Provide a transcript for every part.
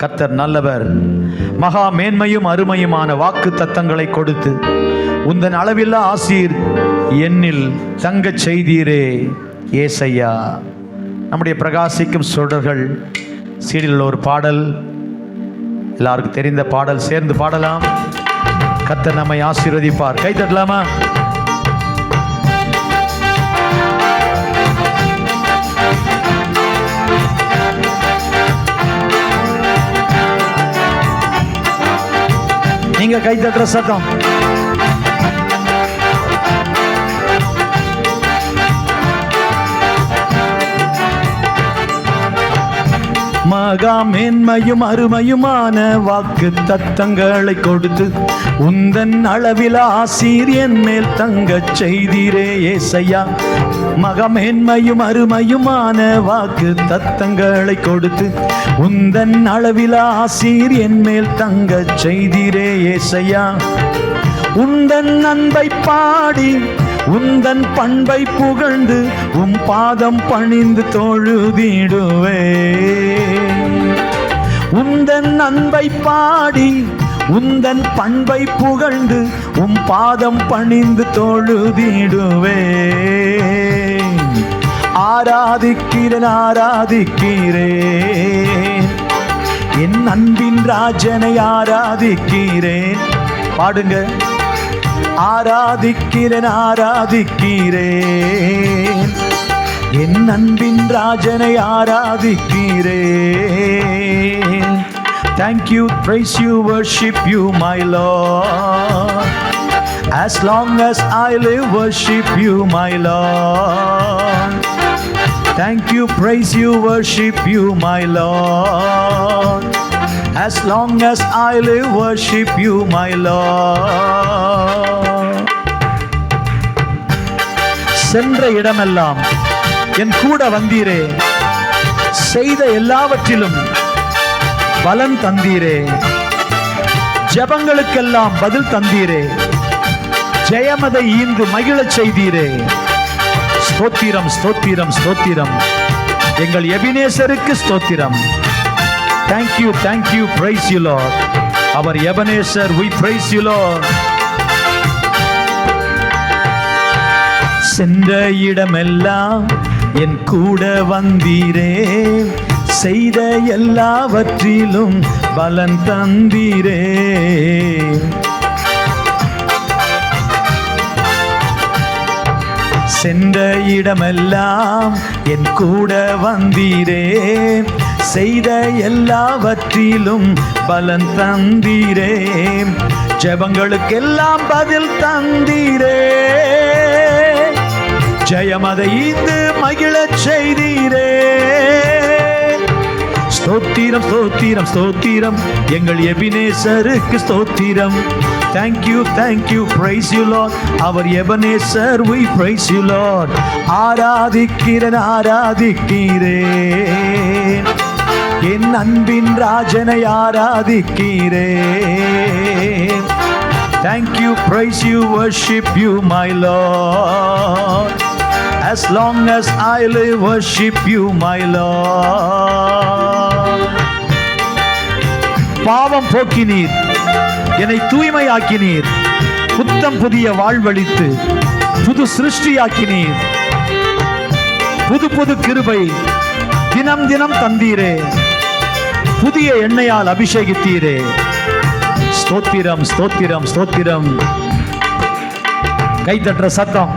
கர்த்தர் நல்லவர். மகா மேன்மையும் அருமையுமான வாக்கு தத்தங்களை கொடுத்து உந்தன் அளவில்லா ஆசீர் என்னில் தங்கச் செய்தீரே ஏசையா. நம்முடைய பிரகாசிக்கும் சுடர்கள் சீடில் ஒரு பாடல், எல்லாருக்கும் தெரிந்த பாடல், சேர்ந்து பாடலாம். கர்த்தர் நம்மை ஆசீர்வதிப்பார். கை தட்டலாமா? நீங்க கை தட்டுற சத்தம் மகா மேன்மையும் அருமையுமான வாக்கு தத்தங்களை கொடுத்து உந்தன் அளவில ஆசீர் என் மேல் தங்கச் செய்தீரே ஏசையா. மகா மேன்மையும் அருமையுமான வாக்கு தத்தங்களை கொடுத்து உந்தன் அளவில ஆசீர் என் மேல் தங்கச் செய்தீரே ஏசையா. உந்தன் அன்பை பாடி உந்தன் பண்பை புகழ்ந்து பாதம் பணிந்து தொழுதிடுவே. உந்தன் அன்பை பாடி உந்தன் பண்பை புகழ்ந்து பாதம் பணிந்து தொழுதிடுவே. ஆராதிக்கிறேன் ஆராதிக்கிறேன் என் அன்பின் ராஜனை ஆராதிக்கிறேன். பாடுங்க. ஆராதிக்கிறேன் ஆராதிக்கிறேன் என் அன்பின் ராஜனை ஆராதிக்கிறேன். Thank you, praise you, worship you, my Lord. As long as I live, worship you, my Lord. Thank you, praise you, worship you, my Lord. As long as I live, worship you, my Lord. சென்ற இடமெல்லாம் என் கூட வந்தீரே, செய்த எல்லாவற்றிலும் பலன் தந்தீரே, ஜெபங்களுக்கெல்லாம் பதில் தந்தீரே, ஜெயமதை ஈந்து மகிழச் செய்தீரே. ஸ்தோத்திரம் ஸ்தோத்திரம் ஸ்தோத்திரம் எங்கள் எபினேசருக்கு ஸ்தோத்திரம். Thank you, praise you Lord. Our Ebenezer, we praise you Lord. சென்ற இடமெல்லாம் என் கூட வந்தீரே, செய்த எல்லாவற்றிலும் பலன் தந்தீரே. சென்ற இடமெல்லாம் என் கூட வந்தீரே, செய்த எல்லாவற்றிலும் பலன் தந்தீரே, ஜெபங்களுக்கெல்லாம் பதில் தந்தீரே, ஜெயமதை ஈந்து மகிழச் செய்தீரே. ஸ்தோத்திரம் ஸ்தோத்திரம் ஸ்தோத்திரம் எங்கள் எபினேசருக்கு ஸ்தோத்திரம். Thank you, praise you Lord. Our Ebenezer, we praise you Lord. ஆராதிக்கிறேன் ஆராதிக்கிறேன் என் அன்பின் ராஜனை ஆராதிக்கிறேன். Thank you, praise you, worship you, my Lord. As long as I live, worship you, my Lord. பாவம் போக்கினீர், என்னை தூய்மையாக்கினீர், புத்தம் புதிய வாழ்வளித்து புது சிருஷ்டியாக்கினீர். புது புது கிருபை தினம் தினம் தந்தீரே, புதிய எண்ணெயால் அபிஷேகித்தீரே. ஸ்தோத்திரம் ஸ்தோத்திரம் ஸ்தோத்திரம். கை தட்டுற சத்தம்,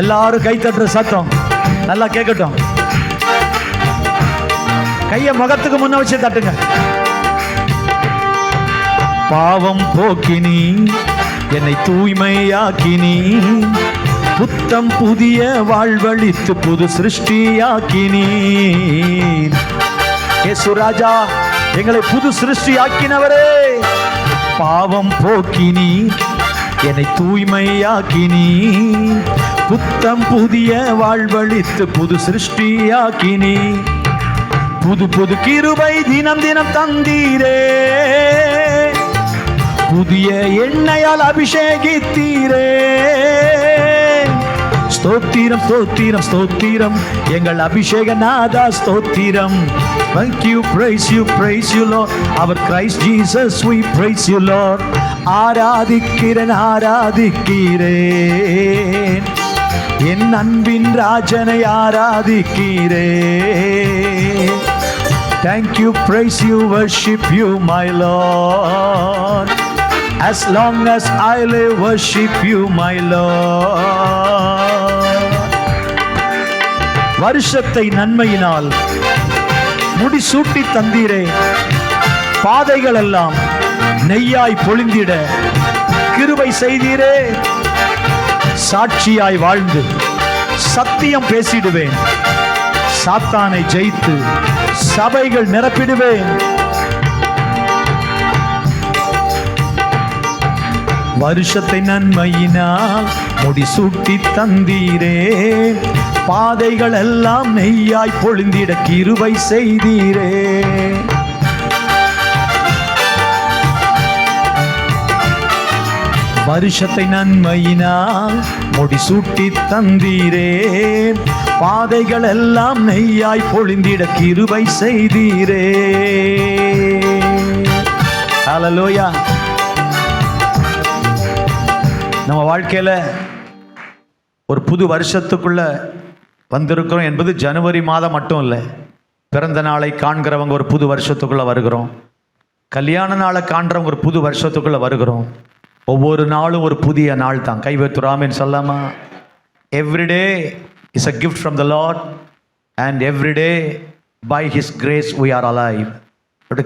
எல்லாரும் கை தட்டுற சத்தம் நல்லா கேட்கட்டும். கைய முகத்துக்கு முன்ன வச்சு தட்டுங்க. பாவம் போக்கினி, என்னை தூய்மையாக்கினி, புத்தம் புதிய வாழ்வளித்து புது சிருஷ்டியாக்கினி. இயேசு ராஜா, எங்களை புது சிருஷ்டியாக்கினவரே. பாவம் போக்கினி, என்னை தூய்மையாக்கினி, புத்தம் புதிய வாழ்வளித்து புது சிருஷ்டியாக்கினி. புது புது கிருபை தினம் தினம் தந்தீரே, புதிய எண்ணெயால் அபிஷேகித்தீரே. ஸ்தோத்திரம் ஸ்தோத்திரம் ஸ்தோத்திரம் எங்கள் அபிஷேக நாதா ஸ்தோத்திரம். Thank you, praise you Lord. Our Christ Jesus, we praise you Lord. ஆராதிக்கிறேன் ஆராதிக்கிறேன் என் அன்பின் ராஜனை ஆராதிக்கிறேன். Thank you, praise you, worship you my Lord. As long as I live, worship you my Lord. வருஷத்தை நன்மையினால் முடிசூட்டி தந்தீரே, பாதைகள் எல்லாம் நெய்யாய் பொழிந்திட கிருபை செய்தீரே. சாட்சியாய் வாழ்ந்து சத்தியம் பேசிடுவேன், சாத்தானை ஜெயித்து சபைகள் நிரப்பிடுவேன். வருஷத்தை நன்மையினால் முடிசூட்டி தந்தீரே, பாதைகள் எல்லாம் நெய்யாய் பொழிந்திட கிருபை செய்தீரே. வருஷத்தை நன்மையினால் முடிசூட்டி தந்தீரே, பாதைகள் எல்லாம் நெய்யாய் பொழிந்திட கிருபை செய்தீரே. ஹல்லேலூயா. நம்ம வாழ்க்கையில ஒரு புது வருஷத்துக்குள்ள வந்திருக்கிறோம் என்பது ஜனவரி மாதம் மட்டும் இல்லை. பிறந்த நாளை காண்கிறவங்க ஒரு புது வருஷத்துக்குள்ள வருகிறோம். கல்யாண நாளை காண்றவங்க ஒரு புது வருஷத்துக்குள்ள வருகிறோம். ஒவ்வொரு நாளும் ஒரு புதிய நாள் தான். கைவேத்துராமன் சொல்லாமா? Everyday is a gift from the lord and everyday by his grace we are alive.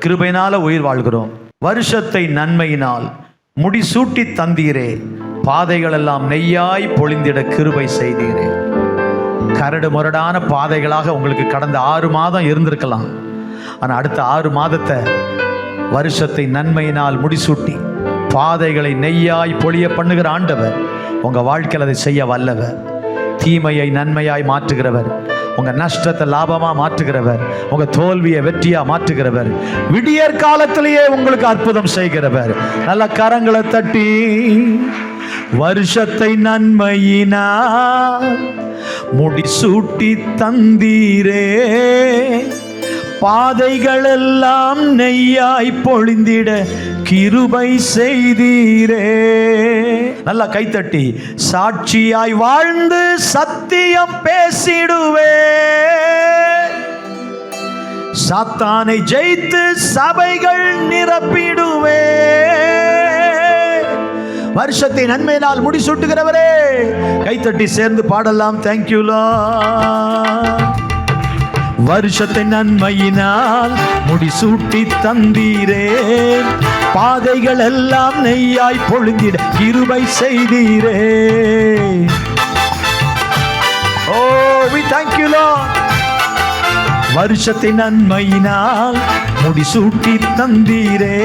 கிருபையினால உயிர் வாழ்கிறோம். வருஷத்தை நன்மையினால் முடிசூட்டி தந்தீரே, பாதைகள் எல்லாம் நெய்யாய் பொழிந்திட கிருபை செய்தீரே. கரடு முரடான பாதைகளாக உங்களுக்கு கடந்த 6 மாதம் இருந்திருக்கலாம். ஆனால் அடுத்த 6 மாதத்தை வருஷத்தை நன்மையினால் முடிசூட்டி பாதைகளை நெய்யாய் பொழிய பண்ணுகிற ஆண்டவர் உங்க வாழ்க்கையில் அதை செய்ய வல்லவர். தீமையை நன்மையாய் மாற்றுகிறவர், உங்க நஷ்டத்தை லாபமா மாற்றுகிறவர், உங்க தோல்வியை வெற்றியா மாற்றுகிறவர், விடியற் காலத்திலேயே உங்களுக்கு அற்புதம் செய்கிறவர். நல்ல கரங்களை தட்டி வருஷத்தை நன்மையினால் முடிசூட்டி தந்தீரே, பாதைகள் எல்லாம் நெய்யாய் பொழிந்திட கிருபை செய்தீரே. நல்லா கைத்தட்டி சாட்சியாய் வாழ்ந்து சத்தியம் பேசிடுவே, சாத்தானை ஜெயித்து சபைகள் நிரப்பிடுவே. வருஷத்தை நன்மையினால் முடிசூட்டுகிறவரே, கைத்தட்டி சேர்ந்து பாடலாம். Thank you Lord. வருஷத்தை நன்மையினால் முடிசூட்டி தந்தீரே, பாதைகள் எல்லாம் நெய்யாய் பொழிந்திட கிருபை செய்தீரே. ஓ we thank you Lord. வருஷத்தை நன்மையினால் முடிசூட்டி தந்தீரே,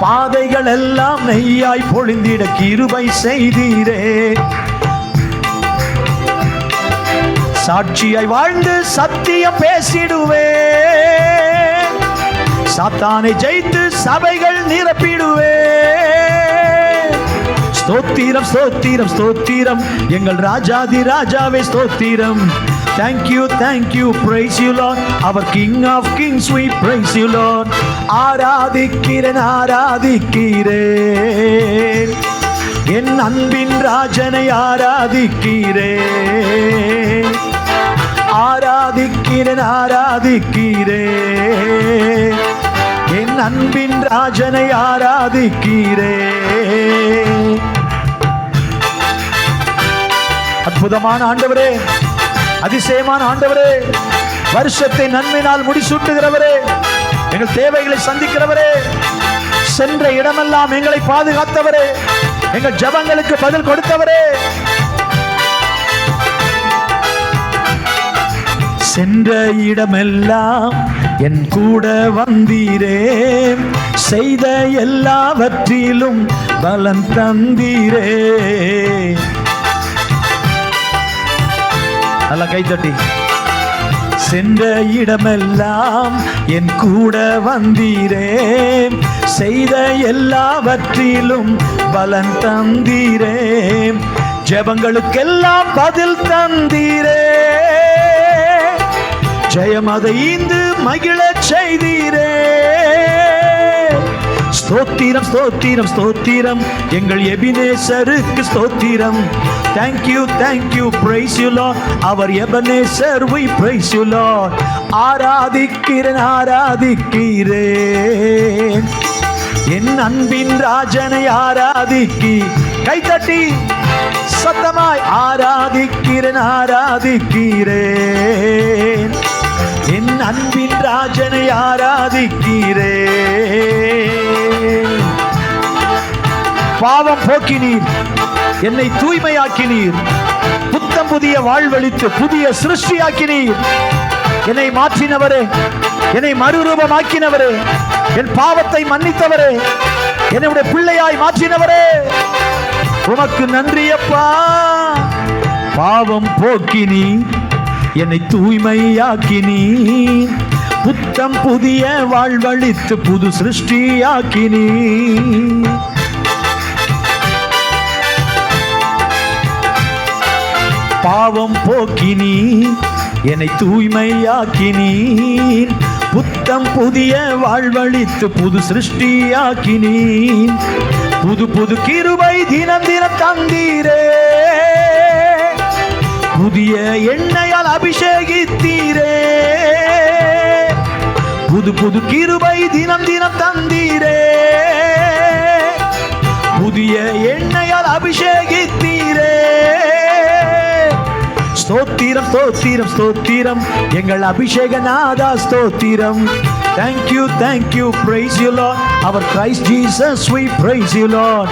பாதைகள் எல்லாம் நெய்யாய் பொழிந்திட கிருபை செய்தீரே. சாட்சியாய் வாழ்ந்து சத்தியம் பேசிடுவே, சாத்தானை ஜெயித்து சபைகள் நிரப்பிடுவே. ஸ்தோத்திரம் ஸ்தோத்திரம் ஸ்தோத்திரம் எங்கள் ராஜாதி ராஜாவே ஸ்தோத்திரம். Thank you, praise you Lord, our King of Kings, we praise you Lord. ஆராதிக்கிறேன் ஆராதிக்கிறேன் என் அன்பின் ராஜனை ஆராதிக்கிறேன். ஆராதிக்கிறேன் ஆராதிக்கிறேன் என் அன்பின் ராஜனை ஆராதிக்கிறேன். அற்புதமான ஆண்டவரே, அதிசயமான ஆண்டவரே, வருஷத்தை நன்மையினால் முடிசூட்டுகிறவரே, எங்கள் தேவைகளை சந்திக்கிறவரே, சென்ற இடமெல்லாம் எங்களை பாதுகாத்தவரே, எங்கள் ஜெபங்களுக்கு பதில் கொடுத்தவரே, சென்ற இடமெல்லாம் என் கூட வந்தீரே, செய்த எல்லாவற்றிலும் பலன் தந்தீரே. நல்ல கைத்தட்டி. சென்ற இடமெல்லாம் என் கூட வந்தீரே, செய்த எல்லாவற்றிலும் பலன் தந்தீரே. ஜெபங்களுக்கெல்லாம் பதில் தந்தீரே, ஜெயம் அதை ஈந்து மகிழச் செய்தீரே. ஸ்தோத்திரம் ஸ்தோத்திரம் ஸ்தோத்திரம் எங்கள் எபினேசருக்கு ஸ்தோத்திரம். Thank you, praise you Lord, our Ebenezer, we praise you Lord. ஆராதிக்கிறேன் ஆராதிக்கிறேன் என் அன்பின் ராஜனை ஆராதிக்கி. கைதட்டி சத்தமாய் ஆராதிக்கிறேன் ஆராதிக்கிறேன் என் அன்பின் ராஜனை ஆராதிக்கிறேன். பாவம் போக்கினீர், என்னை தூய்மையாக்கினீர், புத்தம் புதிய வாழ்வழித்து புதிய சிருஷ்டியாக்கினீர். என்னை மாற்றினவரே, என்னை மறுரூபமாக்கினவரே, என் பாவத்தை மன்னித்தவரே, என்னுடைய பிள்ளையாய் மாற்றினவரே, உமக்கு நன்றி அப்பா. பாவம் போக்கினீர், என்னை தூய்மையாக்கினீர், புத்தம் புதிய வாழ்வழித்து புது சிருஷ்டியாக்கினீர். பாவம் போக்கினீர், என்னை தூய்மையாக்கினீர், புத்தம் புதிய வாழ்வழித்து புது சிருஷ்டியாக்கினீர். புது புது கிருபை தினம் தினம் தந்தீரே, புதிய எண்ணெயால் அபிஷேகித்தீரே. புது புது கிருபை தினம் தினம் தந்தீரே, புதிய எண்ணெயால் அபிஷேகித்தீரே. ஸ்தோத்திரம் ஸ்தோத்திரம் ஸ்தோத்திரம் எங்கள் அபிஷேகநாதா ஸ்தோத்திரம். Thank you, praise you Lord, our Christ Jesus, we praise you Lord.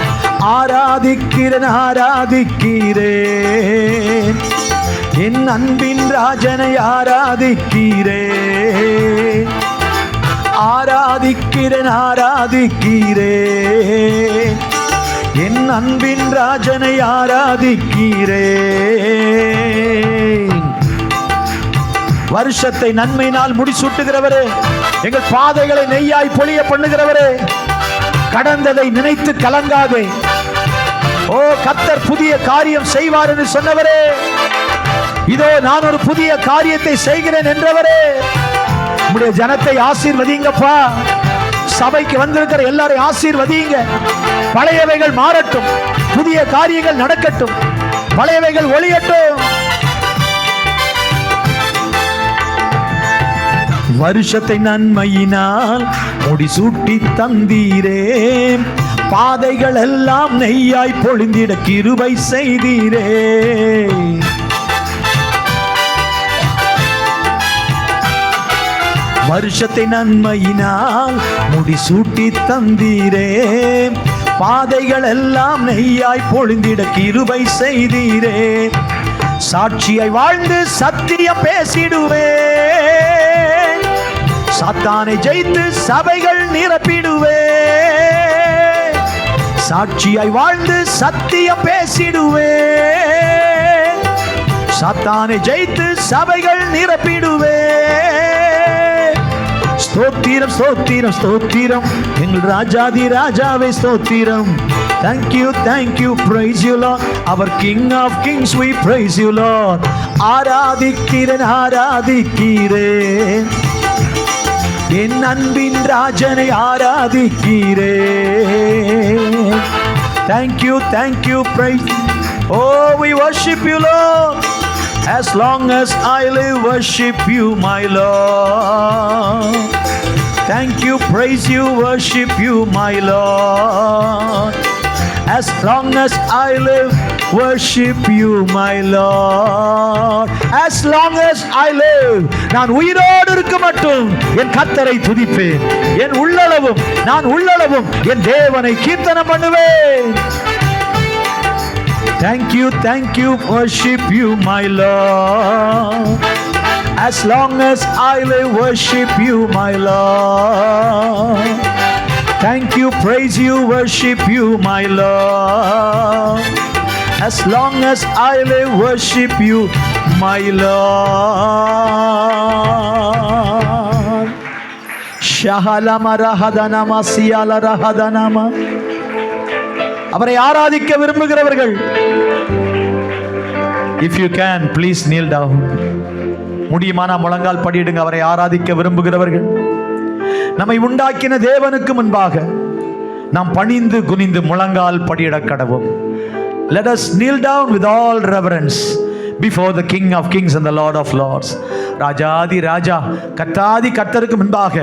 ஆராதிக்கிறேன் ஆராதிக்கிறேன் என் அன்பின் ராஜனை ஆராதிக்கிறேன். ஆராதிக்கிறேன் ஆராதிக்கிறேன் என் அன்பின் ராஜனை ஆராதிக்கிறேன். வருஷத்தை நன்மையினால் முடிசூட்டுகிறவரே, எங்கள் பாதைகளை நெய்யாய் பொழிய பண்ணுகிறவரே, கடந்ததை நினைத்து கலங்காதே. ஓ கர்த்தர் புதிய காரியம் செய்வார் என்று சொன்னவரே, இதோ நான் ஒரு புதிய காரியத்தை செய்கிறேன் என்றவரே, உம்முடைய ஜனத்தை ஆசீர்வதிங்கப்பா. சபைக்கு வந்திருக்கிற எல்லாரையும் ஆசீர்வதிங்க. பழையவைகள் மாறட்டும், புதிய காரியங்கள் நடக்கட்டும், பழையவைகள் ஒளியட்டும். வருஷத்தை நன்மையினால் முடிசூட்டி தந்தீரே, பாதைகள் எல்லாம் நெய்யாய் பொழிந்திட கிருபை செய்தீரே. வருஷத்தை நன்மையினால் முடிசூட்டி தந்தீரே, பாதைகள் எல்லாம் நெய்யாய் பொழிந்திட கிருபை செய்தீரே. சாட்சியாய் வாழ்ந்து சத்தியம் பேசிடுவே, சாத்தானை ஜெயித்து சபைகள் நிரப்பிடுவே. சாட்சியாய் வாழ்ந்து சத்தியம் பேசிடுவே, சாத்தானை ஜெயித்து சபைகள் நிரப்பிடுவே. ஸ்தோத்திரம் ஸ்தோத்திரம் ஸ்தோத்திரம் எங்கள் ராஜாதி ராஜாவே ஸ்தோத்திரம். Thank you, praise you Lord, our King of Kings, we praise you Lord. ஆராதிக்கிறேன் ஆராதிக்கிறேன் என் அன்பின் ராஜனை ஆராதிக்கிறேன். Thank you, praise. Oh, we worship you Lord. As long as I live, worship you my Lord. Thank you, praise you, worship you my Lord. As long as I live, worship you my Lord. As long as I live, நான் உயிரோடு இருக்க மட்டும் என் கர்த்தரை துதிப்பேன். என் உள்ளளவும் நான் உள்ளளவும் என் தேவனை கீர்த்தனம் பண்ணுவேன். Thank you, worship you my Lord. As long as I live, worship you my Lord. Thank you, praise you, worship you my Lord. As long as I live, worship you my Lord. Shahalama rahadanama siyala rahadanama. அவரை ஆராதிக்க விரும்புகிறவர்கள் If you can, please kneel down. முடியுமானா முழங்கால் படியிடுங்க. அவரை ஆராதிக்க விரும்புகிறவர்கள் நம்மை உண்டாக்கின தேவனுக்கு முன்பாக நாம் பணிந்து குனிந்து முழங்கால் படியிட கடவோம். Let us kneel down with all reverence before the King of Kings and the Lord of Lords. ராஜாதி ராஜா கர்த்தாதி கர்த்தருக்கு முன்பாக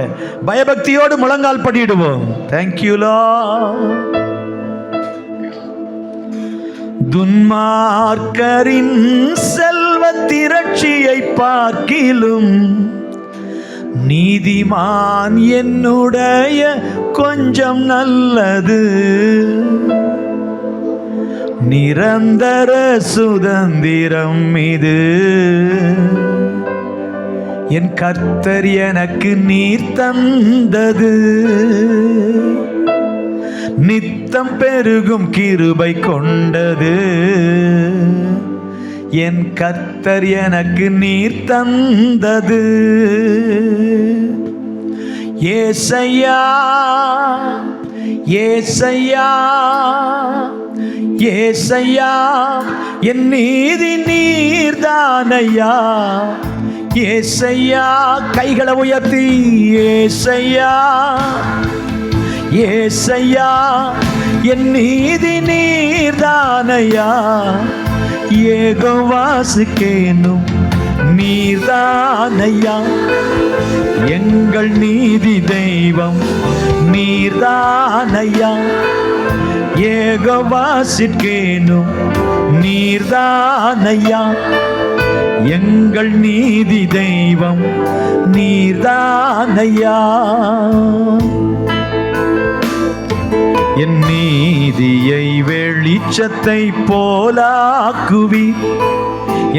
பயபக்தியோடு முழங்கால் படியிடுவோம். Thank you Lord. துன்மார்க்கரின் செல்வ திரட்சியை பார்க்கிலும் நீதிமான் என்னுடைய கொஞ்சம் நல்லது. நிரந்தர சுதந்திரம் இது என் கர்த்தர் எனக்கு நீர் தந்தது. நித்தம் பெருகும் கிருபை கொண்டது என் கர்த்தர் எனக்கு நீர் தந்தது. ஏசையா ஏசையா ஏசையா என் நீதி நீர்தானையா. ஏசையா கைகளை உயர்த்தி ஏசையா ஏசையா என் நீதி நீர்தானையா. யெகோவாசுக்கேனும் நீர்தானையா. எங்கள் நீதி தெய்வம் நீர்தானையா. யெகோவாசுக்கேனும் நீர்தானையா. எங்கள் நீதி தெய்வம் நீர்தானையா. என் நீதியை வெளிச்சத்தை போலாக்குவி.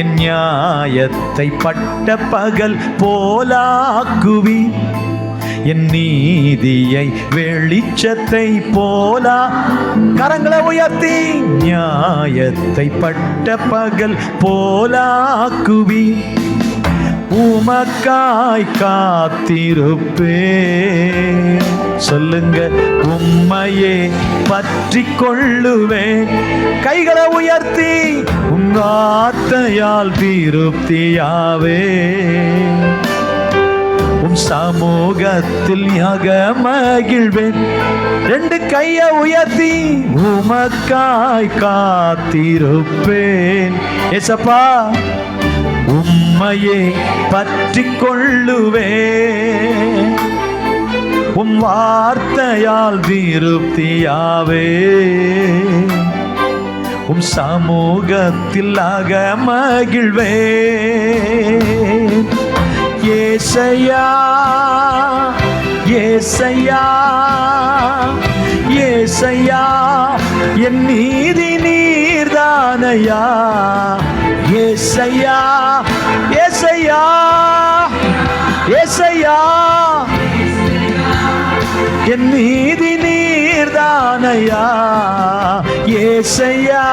என் நியாயத்தை பட்ட பகல் போலாக்குவி. என் நீதியை வெளிச்சத்தை போலா கரங்களை உயர்த்தி நியாயத்தை பட்ட பகல் போலாக்குவி. உமக்காய் காத்திருப்பே. சொல்லுங்க உம்மையே பற்றி கொள்ளுவேன். கைகளை உயர்த்தி உங்க ஆத்தையால் திருப்தியாவே. உம் சமூகத்தில் யாக மகிழ்வேன். ரெண்டு கையை உயர்த்தி உமக்காய் காத்திருப்பேன். ஏசப்பா உம்மையே பற்றி கொள்ளுவேன். உம் வார்த்தையால் திருப்தியாவே. உம் சமூகத்தில் ஆக மகிழ்வேன். ஏசையா ஏசையா ஏசையா என் நீதி நீர்தானையா. ஏசையா ஏசையா ஏசையா என் நீதி நீர்தானையா. ஏசையா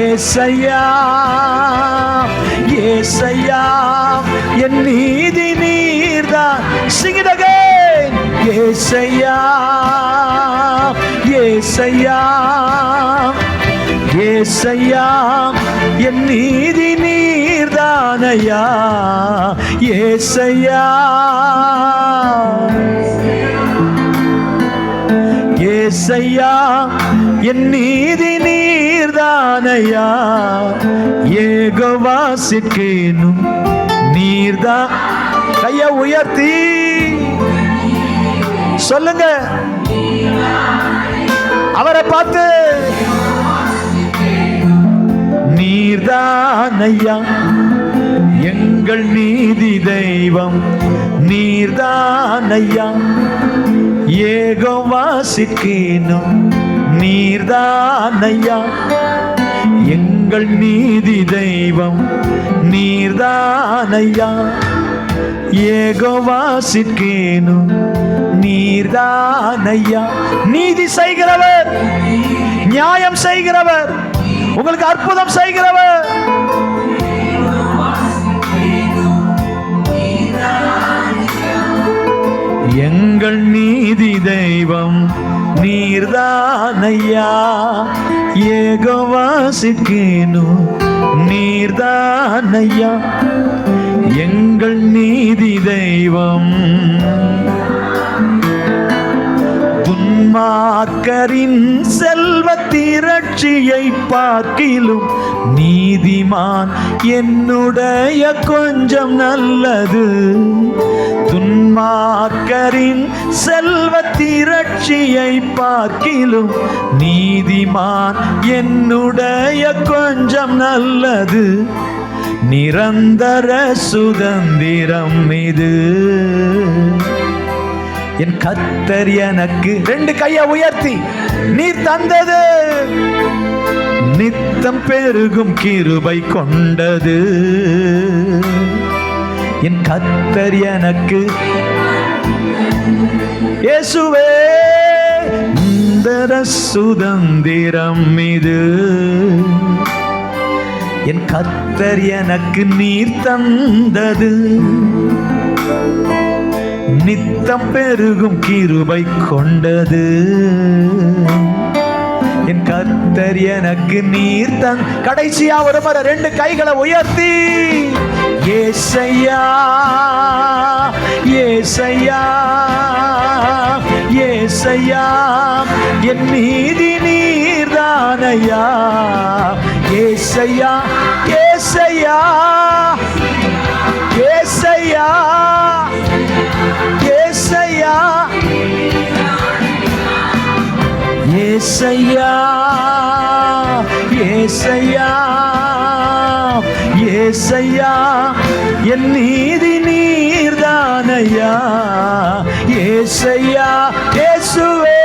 ஏசையா ஏசையா என் நீதி நீர்தான். Sing it again. ஏசையா ஏசையா ஏசையா என் நீதி நீர்தானையா. ஏசையா ஏசையா என் நீதி நீர்தானையா. யெகோவாசுக்கேனும் நீர்தா. கைய உயர்த்தி சொல்லுங்க அவரை பார்த்து. நீர்தானையா எங்கள் நீதி தெய்வம் நீர்தானையா. யெகோவாசுக்கேனும் நீர்தானையா. எங்கள் நீதி தெய்வம் நீர்தானையா. யெகோவாசுக்கேனும் நீர்தானையா. நீதி செய்கிறவர், நியாயம் செய்கிறவர், உங்களுக்கு அற்புதம் செய்கிறவர். எங்கள் நீதி தெய்வம் நீர்தானையா. ஏகோவாசிக்கேனு நீர்தானையா எங்கள் நீதி தெய்வம். துன்மார்க்கரின் செல்வ திரட்சியை பார்க்கிலும் நீதிமான் என்னுடைய கொஞ்சம் நல்லது. துன்மார்க்கரின் செல்வ திரட்சியை பார்க்கிலும் நீதிமான் என்னுடைய கொஞ்சம் நல்லது. நிரந்தர சுதந்திரம் இது என் கர்த்தர் எனக்கு. ரெண்டு கையை உயர்த்தி நீர் தந்தது நித்தம் பெருகும் கிருபை கொண்டது. என் கர்த்தர் எனக்கு இயேசுவே நிரந்தர சுதந்திரம் இது. என் கர்த்தர் எனக்கு நீர் தந்தது நித்தம் பெருகும் கிருபை கொண்டது. என் கர்த்தர் எனக்கு நீர் தன். கடைசியா ஒரு முறை ரெண்டு கைகளை உயர்த்தி ஏசையா ஏசையா ஏசையா என் நீதி நீர்தானையா. ஏசையா ஏசையா ஏசையா ஏசையா ஏசையா ஏசையா ஏசையா என் நீதி நீர்தானையா. ஏசையா இயேசுவே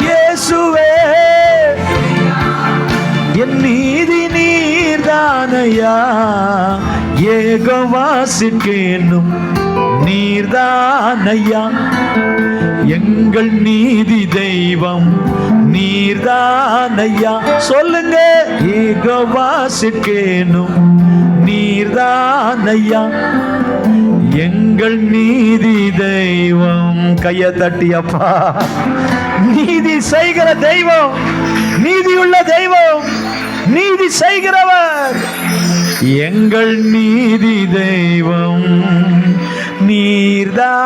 இயேசுவே என் நீதி நீர்தானையா. ஏகோவாசிக்கேனும் நீர்தானையா எங்கள் நீதி தெய்வம் நீர்தானையா. சொல்லுங்க ஏகோவாசிக்கேனும் நீர்தானையா எங்கள் நீதி தெய்வம். கையை தட்டியப்பா. நீதி செய்கிற தெய்வம், நீதியுள்ள தெய்வம், நீதி செய்கிறவர் எங்கள் நீதி தெய்வம் நீர்தானையா.